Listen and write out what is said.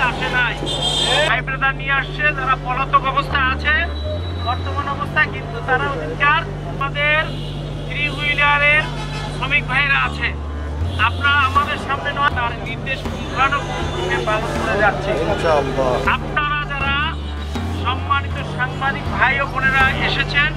আসে নাই, ভাই ব্রাদার নিয়ে আসছে যারা পলাতক অবস্থায় আছে বর্তমান অবস্থায়, কিন্তু তারা অধিকার আমাদের 3 হুইলারের শ্রমিক ভাইরা আছে। আপনারা আমাদের সামনে নয়, তার নির্দেশ পুঙ্খানুপুঙ্খভাবে পালন করে যাচ্ছে। আপনারা যারা সম্মানিত সাংবাদিক ভাই ও বোনেরা এসেছেন,